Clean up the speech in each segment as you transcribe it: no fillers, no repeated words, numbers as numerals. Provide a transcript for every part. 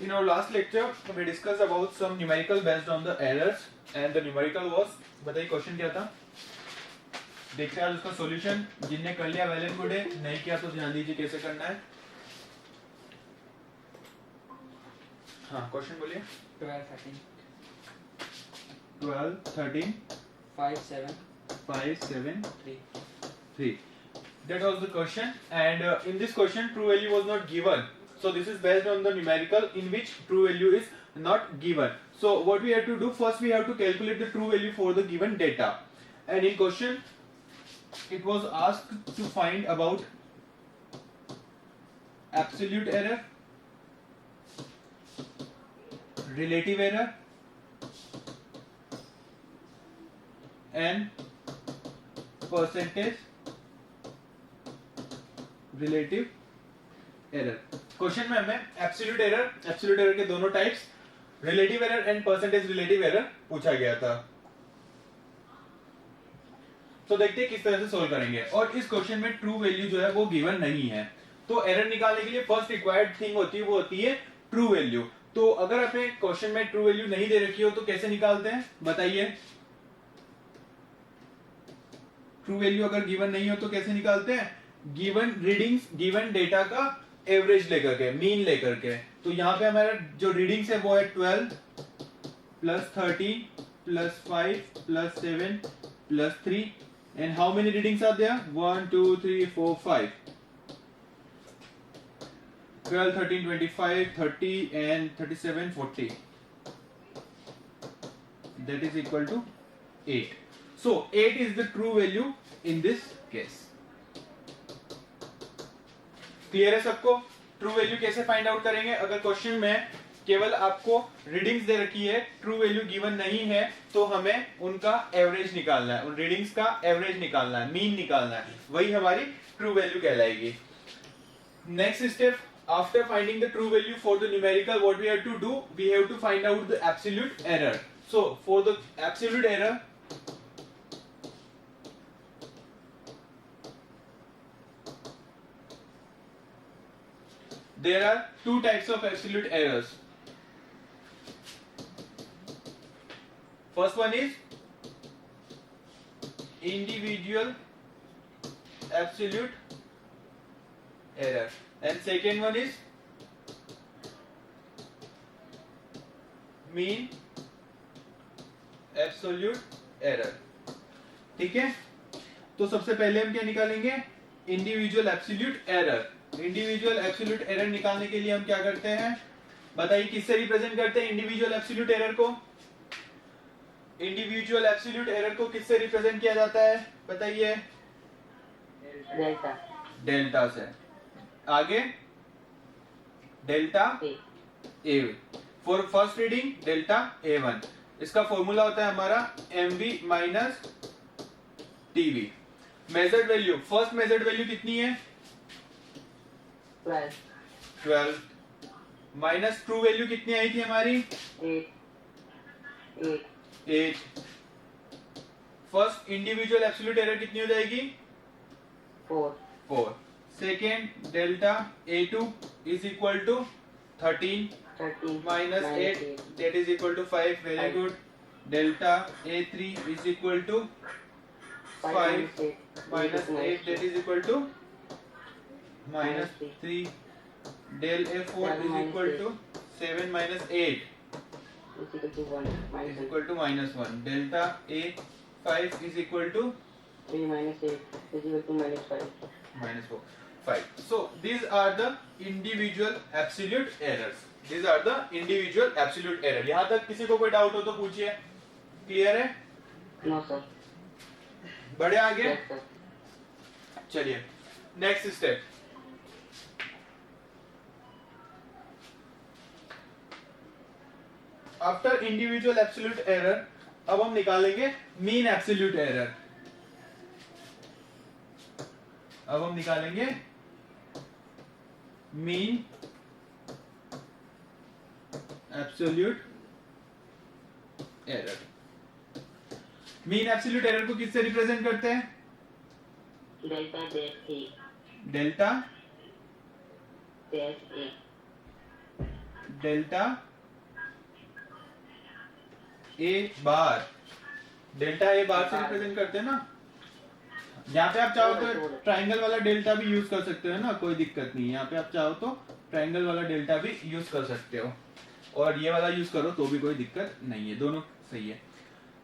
In our last lecture, we discussed about some numerical based on the errors, and the numerical was, बताइए question क्या था? देखते हैं आज उसका सॉल्यूशन. जिनने कर लिया वेल एंड गुड है, नहीं किया तो ध्यान दीजिए कैसे करना है. हाँ, क्वेश्चन बोलिए. 12, 13, 12, 13, 5, 7, 5, 7, 3. 3. That was the question, and in this question true value was not given. So this is based on the numerical in which true value is not given. So what we have to do, first we have to calculate the true value for the given data. And in question it was asked to find about absolute error, relative error, and percentage relative error. Question में हमें absolute error के दोनों types, relative error and percentage relative error पूछा गया था. तो देखते हैं किस तरह से सोल्व करेंगे. और इस क्वेश्चन में ट्रू वैल्यू जो है वो गिवन नहीं है. तो एरर निकालने के लिए फर्स्ट रिक्वायर्ड थिंग होती है वो होती है ट्रू वैल्यू. तो अगर हमें क्वेश्चन में ट्रू वैल्यू नहीं दे रखी हो तो कैसे निकालते हैं बताइए. ट्रू वैल्यू अगर गिवन नहीं हो तो कैसे निकालते हैं? गिवन रीडिंग्स, गिवन डेटा का एवरेज लेकर के, मीन लेकर के. तो यहाँ पे हमारा जो रीडिंग्स है वो है 12 plus 13 plus 5 plus 7 plus 3. And how many readings are there? 1 2 3 4 5. 12 13 25 30 and 37 40. That is equal to 8. So 8 is the true value in this case. Clear है सबको? ट्रू वैल्यू कैसे फाइंड आउट करेंगे? अगर क्वेश्चन में केवल आपको रीडिंग्स दे रखी है, ट्रू वैल्यू गिवन नहीं है, तो हमें उनका एवरेज निकालना है, उन रीडिंग्स का एवरेज निकालना है, मीन निकालना है. वही हमारी ट्रू वैल्यू कहलाएगी. Next step, after finding the true value for the numerical, what we have to do, we have to find out the absolute error. So for the absolute error, there are two types of absolute errors. First one is individual absolute error, and second one is mean absolute error. ठीक है? तो सबसे पहले हम क्या निकालेंगे? Individual absolute error. Individual absolute error निकालने के लिए हम क्या करते हैं बताइए? किससे रिप्रेजेंट करते हैं इंडिविजुअल एब्सोल्यूट एरर को? इंडिविजुअल एब्सोल्यूट एरर को किससे रिप्रेजेंट किया जाता है बताइए? डेल्टा. डेल्टा से. आगे delta A. For first reading delta A1. इसका फॉर्मूला होता है हमारा MV minus TV. Measured value, first measured value कितनी है? 12. माइनस ट्रू वैल्यू कितनी आई थी हमारी? 8. फर्स्ट इंडिविजुअल एब्सोल्यूट एरर कितनी हो जाएगी? 4. Second delta A2 is equal to 13 minus 8, that is equal to 5. Very good. Delta A3 is equal to 5 minus 8, that is equal to minus 3. Del A4 is equal to 7 minus 8 is equal to minus 1. Delta A5 is equal to 3 minus 8 is equal to minus 5. minus 4. 5. So these are the individual absolute errors. These are the individual absolute error. यहाँ तक किसी को कोई doubt हो तो पूछिए. Clear है? No sir. बढ़े आगे? Yes sir. चलिए next step. After individual absolute error, अब हम निकालेंगे मीन एब्सोल्यूट एरर. अब हम निकालेंगे mean absolute error. Mean absolute error को किससे रिप्रेजेंट करते हैं? Delta dash A. Delta dash A. Delta A bar, delta A बार से रिप्रेजेंट करते हैं ना। यहाँ पे आप चाहो तो ट्राइंगल वाला डेल्टा भी यूज कर सकते हो ना, कोई दिक्कत नहीं है। यहाँ पे आप चाहो तो ट्राइंगल वाला डेल्टा भी यूज कर सकते हो, और ये वाला यूज करो तो भी कोई दिक्कत नहीं है, दोनों सही है।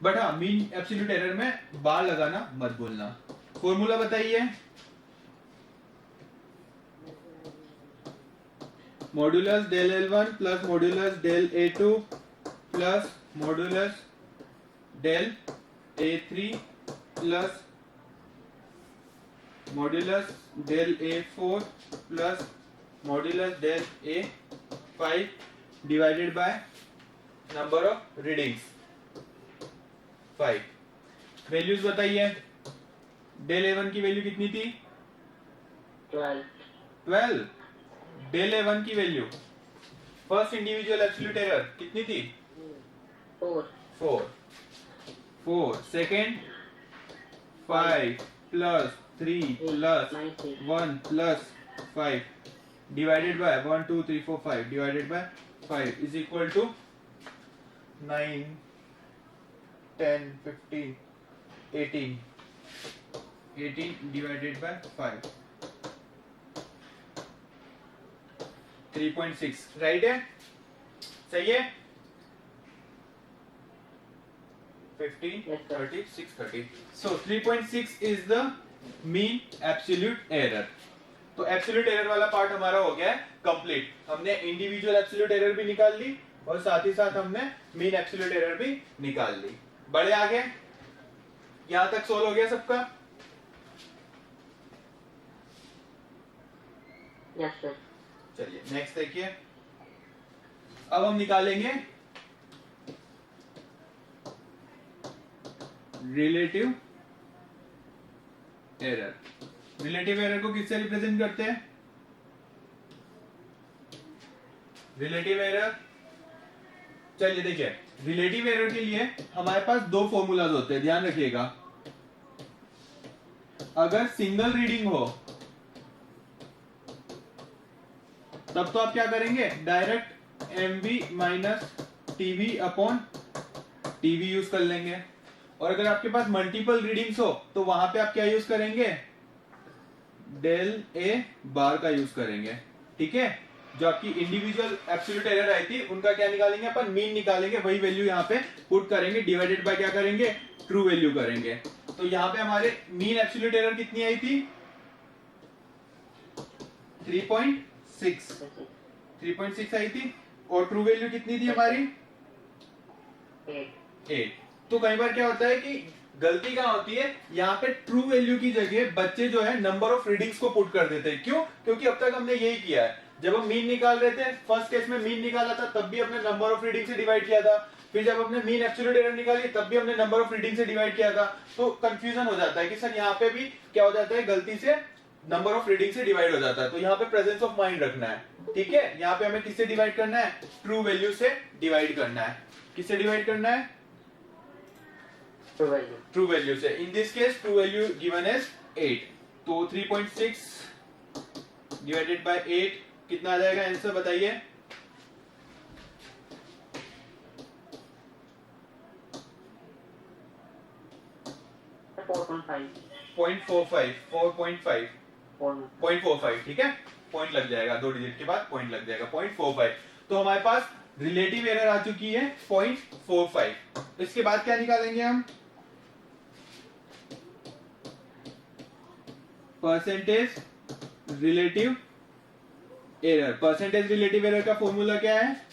बट हाँ, मीन एब्सोल्यूट एरर में बार लगाना मत भूलना। फॉर्मूला बताइए। Modulus del L1 plus modulus del A2 plus modulus del A3 plus modulus del A4 plus modulus del A5 divided by number of readings 5। Values बताइए। डेल A1 की value कितनी थी? 12। Del A1 की value first individual absolute error कितनी थी? 4। Second 5 plus 3 plus 1 plus 5 divided by 1 2 3 4 5 divided by 5 is equal to 9 10 15 18 divided by 5 3.6 right है, सही है। 15 30 630। So 3.6 is the mean absolute error। तो एब्सोल्यूट एरर वाला पार्ट हमारा हो गया है कंप्लीट। हमने इंडिविजुअल एब्सोल्यूट एरर भी निकाल ली और साथ ही साथ हमने मीन एब्सोल्यूट एरर भी निकाल ली। बड़े आगे यहां तक सोल्व हो गया सबका? Yes sir. चलिए नेक्स्ट देखिए। अब हम निकालेंगे रिलेटिव एरर। रिलेटिव एरर को किससे रिप्रेजेंट करते हैं? रिलेटिव एरर, चलिए देखिए, रिलेटिव एरर के लिए हमारे पास दो फॉर्मूलाज होते हैं, ध्यान रखिएगा। अगर सिंगल रीडिंग हो तब तो आप क्या करेंगे? Direct MV minus TV upon TV use कर लेंगे। और अगर आपके पास मल्टीपल रीडिंग्स हो तो वहां पे आप क्या यूज करेंगे? डेल A बार का यूज करेंगे। ठीक है, जो आपकी इंडिविजुअल एब्सोल्यूट एरर आई थी उनका क्या निकालेंगे अपन? मीन निकालेंगे। वही वैल्यू यहाँ पे पुट करेंगे, डिवाइडेड बाय क्या करेंगे? ट्रू वैल्यू करेंगे। तो यहाँ पे हमारे मीन एब्सोल्यूट एरर कितनी आई थी? 3.6 आई थी। और ट्रू वैल्यू कितनी थी हमारी? 8। तो कई बार क्या होता है कि गलती क्या होती है, यहाँ पे ट्रू वैल्यू की जगह बच्चे जो है नंबर ऑफ रीडिंग्स को पुट कर देते हैं। क्यों? क्योंकि अब तक हमने यही किया है। जब हम मीन निकाल रहे थे, फर्स्ट केस में मीन निकाला था तब भी हमने नंबर ऑफ रीडिंग से डिवाइड किया था। फिर जब हमने मीन एब्सोल्यूट एरर निकाली तब भी हमने नंबर ऑफ रीडिंग से डिवाइड किया था। तो कंफ्यूजन हो जाता है कि सर यहाँ पे भी क्या हो जाता है, गलती से नंबर ऑफ रीडिंग से डिवाइड हो जाता है। तो यहाँ पे प्रेजेंस ऑफ माइंड रखना है। ठीक है, यहाँ पे हमें किससे डिवाइड करना है? ट्रू वैल्यू से डिवाइड करना है। किससे डिवाइड करना है? ट्रू वैल्यू से। In this case true value given as 8। तो 3.6 डिवाइडेड बाय 8 कितना आ जाएगा? आंसर बताइए। पॉइंट 4.5। ठीक है, पॉइंट लग जाएगा, 2 डिजिट के बाद पॉइंट लग जाएगा 0.45। तो हमारे पास रिलेटिव एरर आ चुकी है 0.45। इसके बाद क्या निकालेंगे हम? Percentage relative error. Percentage relative error का फॉर्मूला क्या है?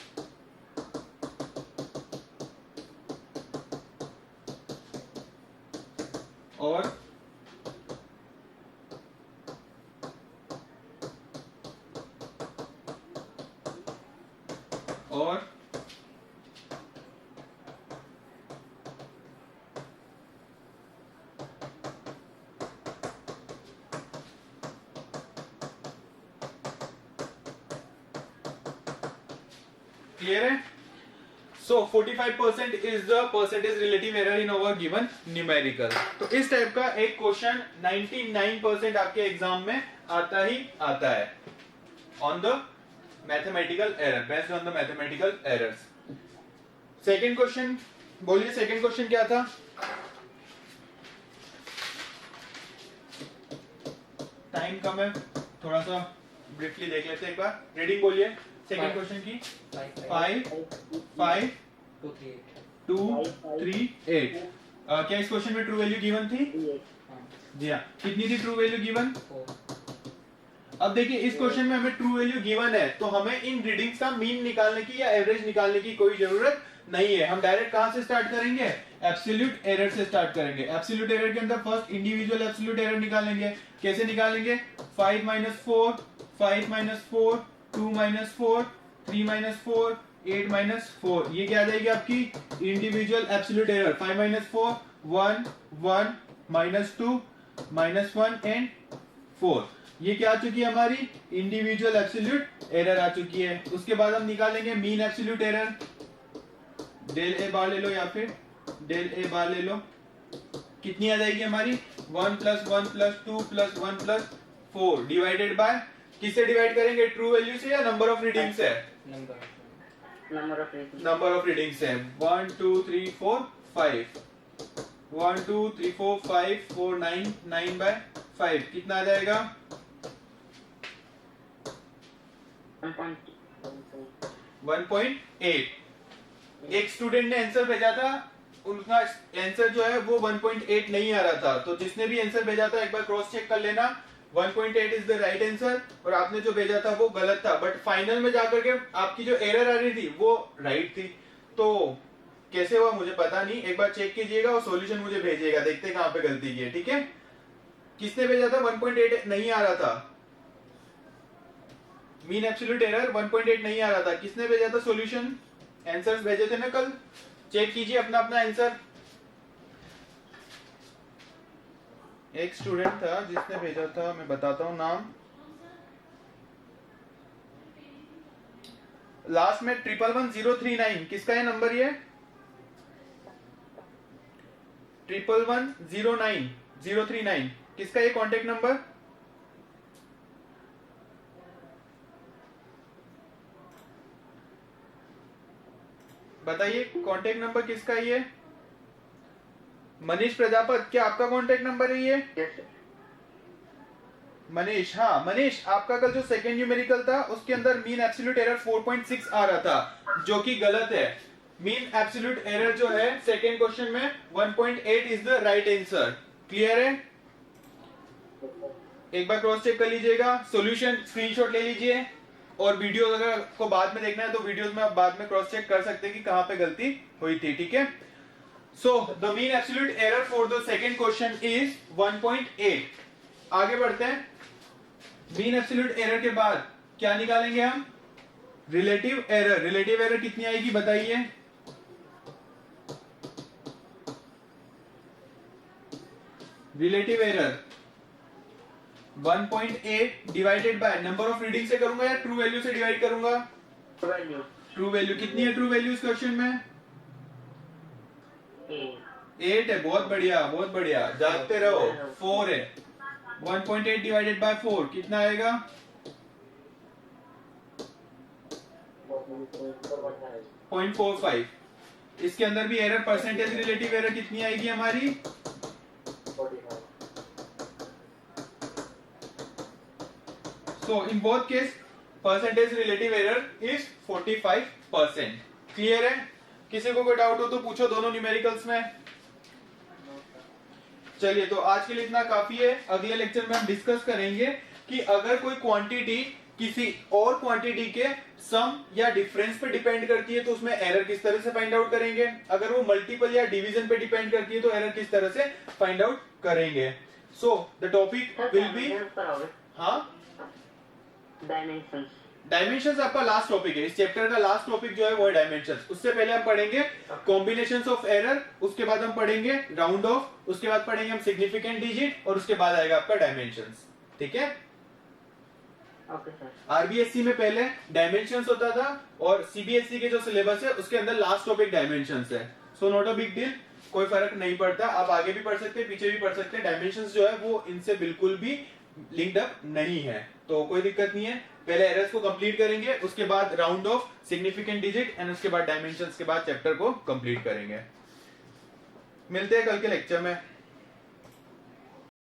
और क्लियर है? So 45% is the percentage relative error in our given numerical। तो इस टाइप का एक क्वेश्चन 99% आपके एग्जाम में आता ही आता है on the mathematical error, based on the mathematical errors. Second question बोलिए, सेकंड क्वेश्चन क्या था? टाइम कम है, थोड़ा सा ब्रीफली देख लेते हैं एक बार। रीडिंग बोलिए सेकंड क्वेश्चन की। 5 5 2 3 8। क्या इस क्वेश्चन में ट्रू वैल्यू गिवन थी? जी हाँ। कितनी थी ट्रू वैल्यू गिवन? अब देखिए इस क्वेश्चन में हमें ट्रू वैल्यू गिवन है, तो हमें इन रीडिंग्स का मीन निकालने की या एवरेज निकालने की कोई जरूरत नहीं है। हम डायरेक्ट कहां से स्टार्ट करेंगे? एब्सोल्यूट एरर से स्टार्ट करेंगे। एब्सोल्यूट एरर के अंदर फर्स्ट इंडिविजुअल एब्सोल्यूट एरर निकालेंगे। कैसे निकालेंगे? 5 - 4 5 - 4 2 - 4 3 - 4 8 - 4। ये क्या आ जाएगी आपकी इंडिविजुअल एब्सोल्यूट एरर। 5 - 4 1 1 -2 -1 एंड 4। ये क्या आ चुकी है हमारी इंडिविजुअल एब्सोल्यूट एरर आ चुकी है। उसके बाद हम निकालेंगे mean absolute error. Del A बार ले लो या फिर डेल ए बार ले लो। कितनी आ जाएगी हमारी? 1 + 1 + 2 + 1 + 4 डिवाइडेड बाय, किससे डिवाइड करेंगे? ट्रू वैल्यू से या नंबर ऑफ रीडिंग से? नंबर ऑफ रीडिंग से। 1 2 3 4 5 1 2 3 4 5 4 9 9/5 कितना आ जाएगा? 1.8। एक स्टूडेंट ने आंसर भेजा था, उनका आंसर जो है वो 1.8 नहीं आ रहा था, तो जिसने भी आंसर भेजा था एक बार क्रॉस चेक कर लेना। 1.8 इज द राइट आंसर और आपने जो भेजा था वो गलत था, बट फाइनल में जाकर के आपकी जो एरर आ रही थी वो राइट थी। तो कैसे हुआ मुझे पता नहीं, एक बार चेक कीजिएगा और सॉल्यूशन मुझे भेजिएगा, देखते कहां पे गलती की है। ठीक है, किसने भेजा था? 1.8 नहीं आ रहा था, मीन एब्सोल्यूट एरर 1.8 नहीं आ रहा था। किसने भेजा था सॉल्यूशन? आंसर्स भेजे थे ना कल, चेक कीजिए अपना अपना आंसर। एक स्टूडेंट था जिसने भेजा था, मैं बताता हूं नाम, लास्ट में 111039। किसका है नंबर? ये 11109039 किसका ये कांटेक्ट नंबर? बताइए कांटेक्ट नंबर किसका ये? मनीष प्रजापत, क्या आपका कांटेक्ट नंबर है ये? मनीष, हाँ मनीष, आपका कल जो सेकेंड न्यूमेरिकल था उसके अंदर मीन एब्सोल्यूट एरर 4.6 आ रहा था, जो कि गलत है। मीन एब्सोल्यूट एरर जो है सेकेंड क्वेश्चन में 1.8 is the right answer. Clear है? एक बार क्रॉस चेक कर लीजिएगा, सॉल्यूशन स्क्रीनशॉट ले लीजिए, और वीडियो अगर आपको बाद में देखना है तो वीडियोस में आप बाद में क्रॉस चेक कर सकते हैं कि कहां पे गलती हुई थी। ठीक है, so the mean absolute error for the second question is 1.8। आगे बढ़ते हैं। मीन एब्सोल्यूट एरर के बाद क्या निकालेंगे हम? Relative error. रिलेटिव एरर कितनी आएगी बताइए? Relative error 1.8 divided by number of reading से करूंगा या ट्रू वैल्यू से डिवाइड करूंगा? True value. कितनी है ट्रू वैल्यू इस क्वेश्चन में? 8 है। बहुत बढ़िया, बहुत बढ़िया, जागते रहो। 4 है। 1.8 डिवाइडेड बाय 4 कितना आएगा? 0.45। इसके अंदर भी एरर, परसेंटेज रिलेटिव एरर कितनी आएगी हमारी? 45। So in both case percentage relative error is 45%। Clear है? किसी को कोई डाउट हो तो पूछो दोनों न्यूमेरिकल्स में। चलिए, तो आज के लिए इतना काफी है। अगले लेक्चर में हम डिस्कस करेंगे कि अगर कोई क्वांटिटी किसी और क्वांटिटी के सम या डिफरेंस पे डिपेंड करती है तो उसमें एरर किस तरह से फाइंड आउट करेंगे। अगर वो मल्टीपल या डिवीजन पे डिपेंड करती है तो एरर किस तरह से फाइंड आउट करेंगे। So the topic will be, हाँ, डायमेंशंस। डायमेंशंस आपका लास्ट टॉपिक है। इस चैप्टर का लास्ट टॉपिक जो है वो है डायमेंशंस। उससे पहले हम पढ़ेंगे कॉम्बिनेशंस ऑफ एरर, उसके बाद हम पढ़ेंगे राउंड ऑफ, उसके बाद पढ़ेंगे हम सिग्निफिकेंट डिजिट, और उसके बाद आएगा आपका डायमेंशंस। ठीक है? Okay sir. आरबीएससी में पहले डायमेंशंस होता था और सीबीएसई के जो सिलेबस है उसके अंदर लास्ट टॉपिक डायमेंशंस है। So not a big deal, कोई फर्क नहीं पड़ता। आप आगे भी पढ़ सकते हैं, पीछे भी पढ़ सकते हैं। डायमेंशंस जो है वो इनसे बिल्कुल भी लिंक्ड अप नहीं है, तो कोई दिक्कत नहीं है। पहले एरर्स को कंप्लीट करेंगे, उसके बाद round of significant digit and उसके बाद डायमेंशंस के बाद चैप्टर को कंप्लीट करेंगे। मिलते हैं कल के लेक्चर में।